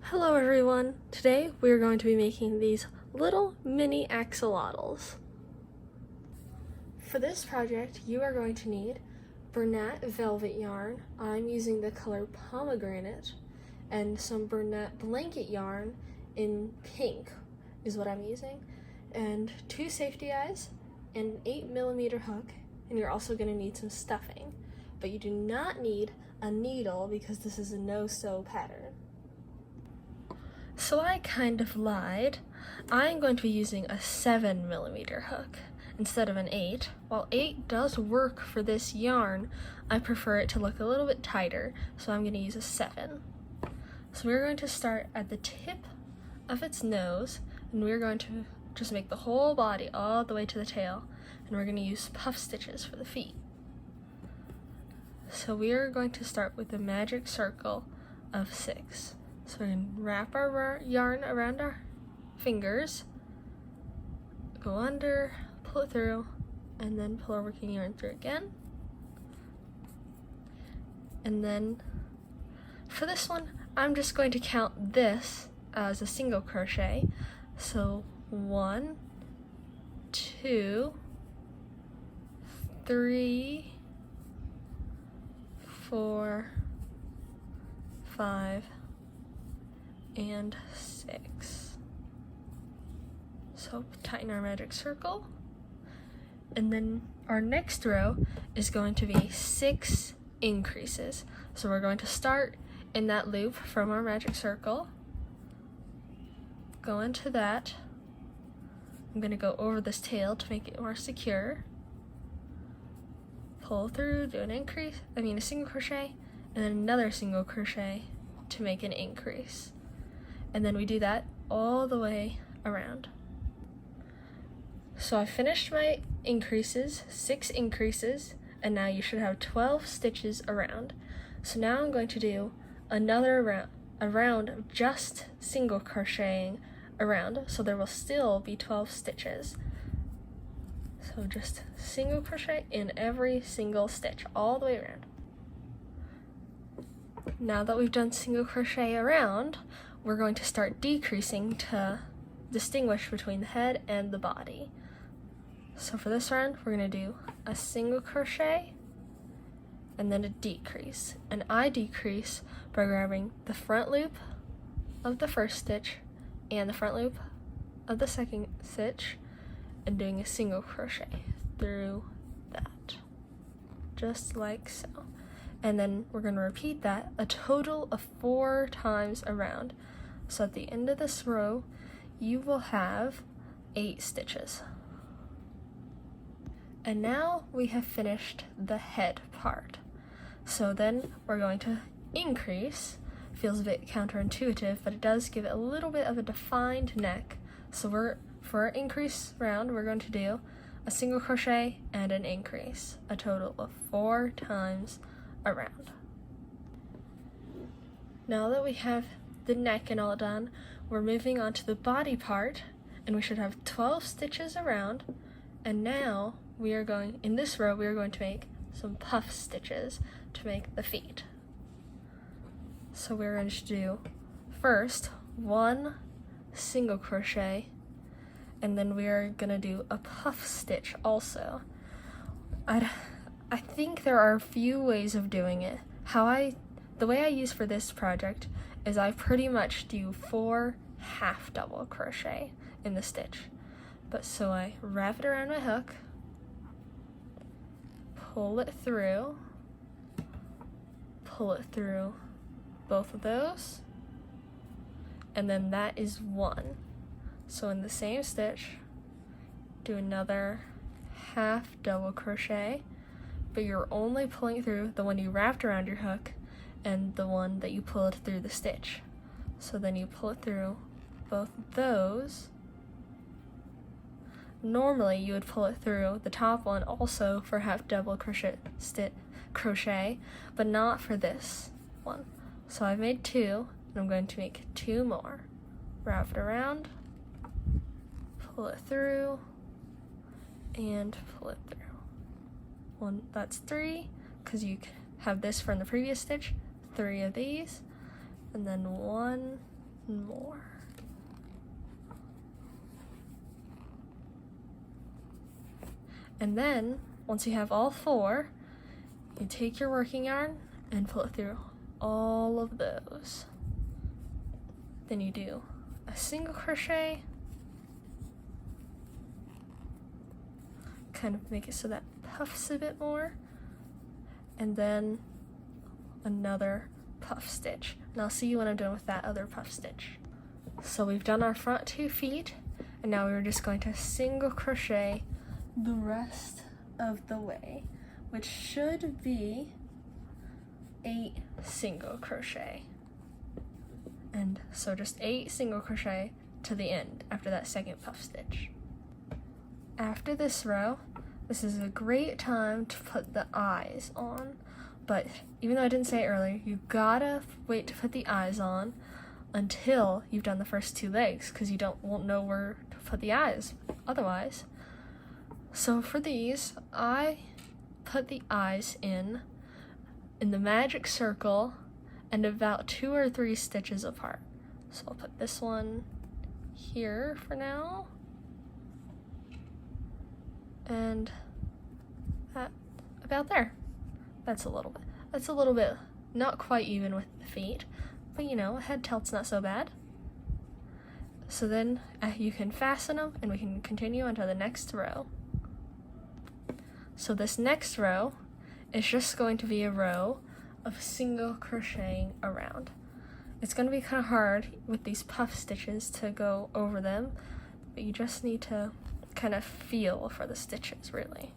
Hello everyone! Today we are going to be making these little mini axolotls. For this project you are going to need Bernat velvet yarn. I'm using the color pomegranate, and some Bernat blanket yarn in pink is what I'm using, and 2 safety eyes and an 8mm hook, and you're also going to need some stuffing, but you do not need a needle because this is a no-sew pattern. So I kind of lied. I'm going to be using a 7mm hook instead of an 8. While 8 does work for this yarn, I prefer it to look a little bit tighter, so I'm going to use a 7. So we're going to start at the tip of its nose, and we're going to just make the whole body all the way to the tail, and we're going to use puff stitches for the feet. So we are going to start with a magic circle of 6. So we're going to wrap our yarn around our fingers, go under, pull it through, and then pull our working yarn through again. And then for this one, I'm just going to count this as a single crochet. So 1, 2, 3, 4, 5, and 6. So tighten our magic circle, and then our next row is going to be 6 increases. So we're going to start in that loop from our magic circle, go into that. I'm going to go over this tail to make it more secure, pull through, do a single crochet, and then another single crochet to make an increase. And then we do that all the way around. So I finished my increases, 6 increases, and now you should have 12 stitches around. So now I'm going to do another round of just single crocheting around, so there will still be 12 stitches. So just single crochet in every single stitch all the way around. Now that we've done single crochet around, we're going to start decreasing to distinguish between the head and the body. So for this round, we're going to do a single crochet and then a decrease. And I decrease by grabbing the front loop of the first stitch and the front loop of the second stitch and doing a single crochet through that, just like so. And then we're going to repeat that a total of 4 times around. So at the end of this row, you will have 8 stitches. And now we have finished the head part. So then we're going to increase. Feels a bit counterintuitive, but it does give it a little bit of a defined neck. So for our increase round, we're going to do a single crochet and an increase, a total of 4 times around. Now that we have the neck and all done, we're moving on to the body part, and we should have 12 stitches around. And now in this row, we are going to make some puff stitches to make the feet. So we're going to do first 1 single crochet, and then we are going to do a puff stitch also. I think there are a few ways of doing it. The way I use for this project is I pretty much do 4 half double crochet in the stitch. So I wrap it around my hook, pull it through both of those, and then that is 1. So in the same stitch, do another half double crochet, but you're only pulling through the one you wrapped around your hook and the one that you pulled through the stitch. So then you pull it through both of those. Normally you would pull it through the top one also for half double crochet, but not for this one. So I've made 2, and I'm going to make 2 more. Wrap it around, pull it through, and pull it through. That's 3, because you have this from the previous stitch, 3 of these, and then 1, more. And then, once you have all 4, you take your working yarn and pull it through all of those. Then you do a single crochet, kind of make it so that puffs a bit more, and then another puff stitch. And I'll see you when I'm done with that other puff stitch. So we've done our front 2 feet, and now we're just going to single crochet the rest of the way, which should be 8 single crochet. And so just 8 single crochet to the end after that second puff stitch. After this row, this is a great time to put the eyes on, but even though I didn't say it earlier, you gotta wait to put the eyes on until you've done the first 2 legs, because you won't know where to put the eyes otherwise. So for these, I put the eyes in the magic circle and about 2 or 3 stitches apart. So I'll put this one here for now, and that about there. That's a little bit not quite even with the feet, but you know, a head tilt's not so bad. So then you can fasten them and we can continue onto the next row. So this next row is just going to be a row of single crocheting around. It's going to be kind of hard with these puff stitches to go over them, but you just need to kind of feel for the stitches, really.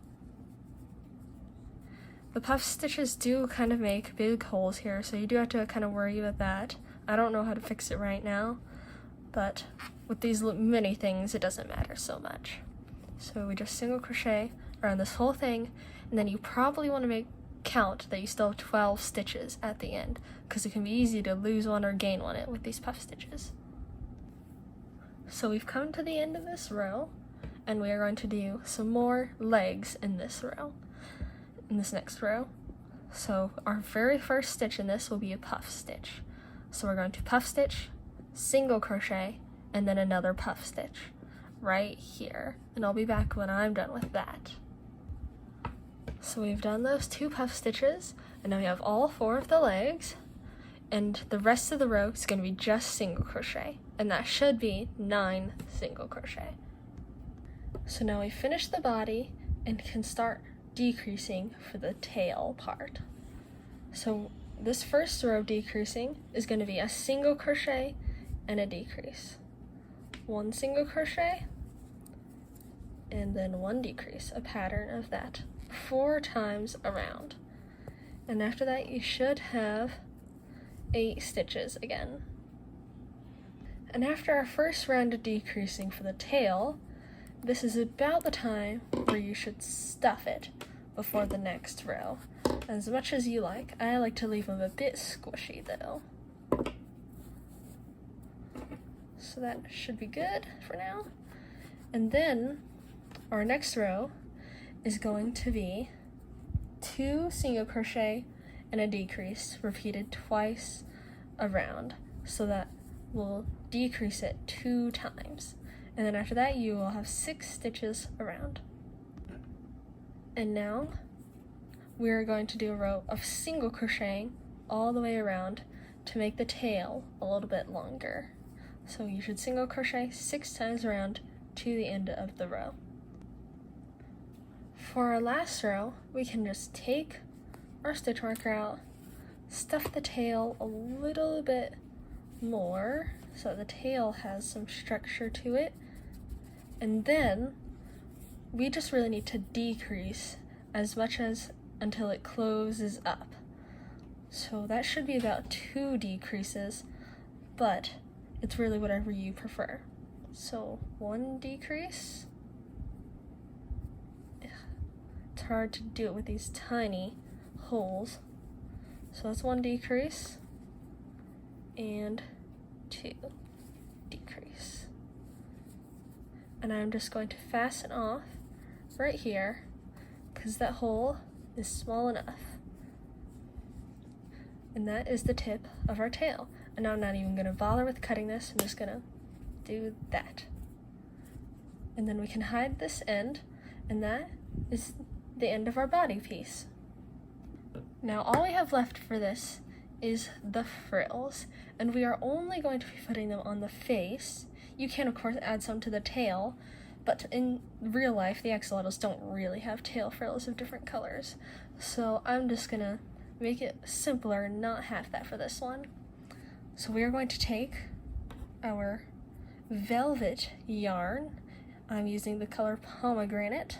The puff stitches do kind of make big holes here, so you do have to kind of worry about that. I don't know how to fix it right now, but with these mini things, it doesn't matter so much. So we just single crochet around this whole thing, and then you probably want to count that you still have 12 stitches at the end, because it can be easy to lose one or gain one with these puff stitches. So we've come to the end of this row, and we are going to do some more legs in this next row. So our very first stitch in this will be a puff stitch. So we're going to puff stitch, single crochet, and then another puff stitch right here, and I'll be back when I'm done with that. So we've done those 2 puff stitches, and now we have all 4 of the legs, and the rest of the row is going to be just single crochet, and that should be 9 single crochet. So now we finished the body and can start decreasing for the tail part. So this first row of decreasing is going to be a single crochet and a decrease. 1 single crochet, and then 1 decrease, a pattern of that 4 times around. And after that you should have 8 stitches again. And after our first round of decreasing for the tail, this is about the time where you should stuff it before the next row, as much as you like. I like to leave them a bit squishy though. So that should be good for now. And then our next row is going to be 2 single crochet and a decrease repeated twice around, so that we'll decrease it 2 times. And then after that you will have 6 stitches around. And now we're going to do a row of single crocheting all the way around to make the tail a little bit longer. So you should single crochet 6 times around to the end of the row. For our last row, we can just take our stitch marker out, stuff the tail a little bit more so the tail has some structure to it, and then we just really need to decrease as much as until it closes up. So that should be about 2 decreases, but it's really whatever you prefer. So 1 decrease. It's hard to do it with these tiny holes. So that's 1 decrease and 2 decrease. And I'm just going to fasten off right here because that hole is small enough. And that is the tip of our tail. And I'm not even gonna bother with cutting this, I'm just gonna do that. And then we can hide this end, and that is the end of our body piece. Now all we have left for this is the frills, and we are only going to be putting them on the face. You can of course add some to the tail, but in real life the axolotls don't really have tail frills of different colors. So I'm just gonna make it simpler and not have that for this one. So we are going to take our velvet yarn. I'm using the color pomegranate,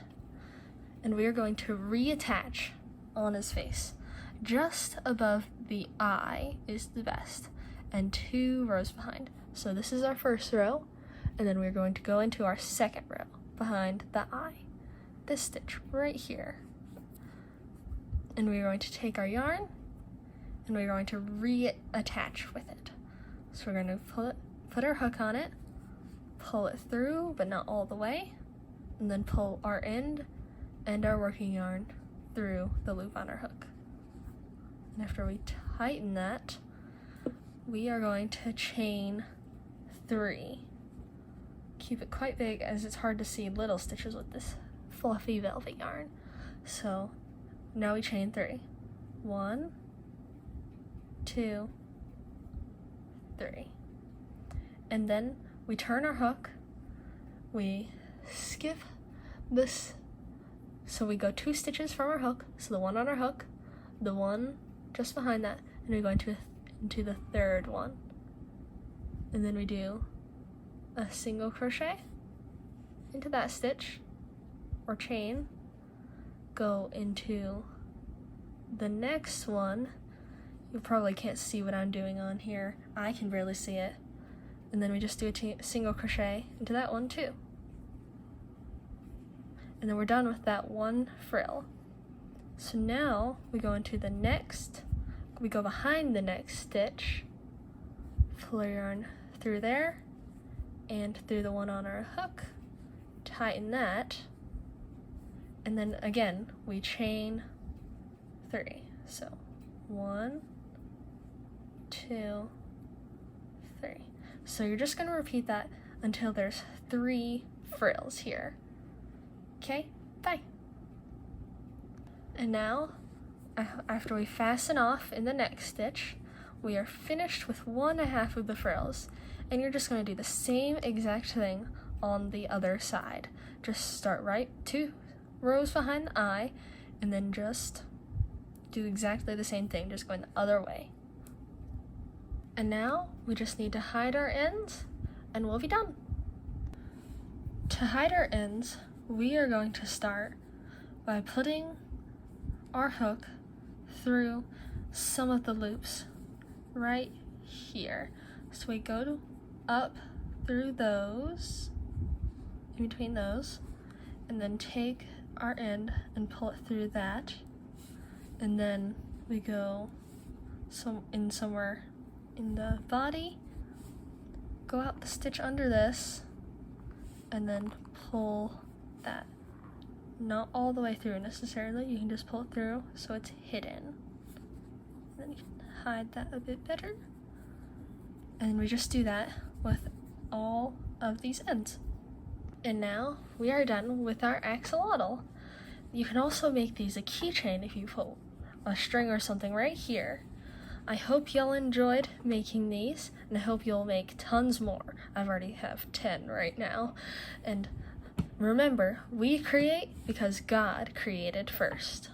and we are going to reattach on his face. Just above the eye is the best, and 2 rows behind. So this is our first row, and then we're going to go into our second row behind the eye, this stitch right here. And we're going to take our yarn, and we're going to reattach with it. So we're going to put our hook on it, pull it through, but not all the way, and then pull our end and our working yarn through the loop on our hook. And after we tighten that, we are going to chain 3. Keep it quite big, as it's hard to see little stitches with this fluffy velvet yarn. So now we chain 3. 1, 2, 3. And then we turn our hook, we skip this, so we go 2 stitches from our hook, so the one on our hook, the one just behind that, and we go into the third one. And then we do a single crochet into that stitch, or chain, go into the next one. You probably can't see what I'm doing on here. I can barely see it. And then we just do a single crochet into that one too. And then we're done with that one frill. So now we go into the next, we go behind the next stitch, pull our yarn through there and through the one on our hook, tighten that, and then again we chain 3. So 1, 2, 3. So you're just going to repeat that until there's 3 frills here. Okay, bye. And now, after we fasten off in the next stitch, we are finished with 1/2 of the frills. And you're just going to do the same exact thing on the other side. Just start right 2 rows behind the eye, and then just do exactly the same thing, just going the other way. And now we just need to hide our ends, and we'll be done. To hide our ends, we are going to start by putting our hook through some of the loops right here. So we go up through those, in between those, and then take our end and pull it through that, and then we go somewhere in the body, go out the stitch under this, and then pull that. Not all the way through necessarily, you can just pull it through so it's hidden. And then you can hide that a bit better. And we just do that with all of these ends. And now we are done with our axolotl. You can also make these a keychain if you put a string or something right here. I hope y'all enjoyed making these, and I hope you'll make tons more. I've already have 10 right now. And remember, we create because God created first.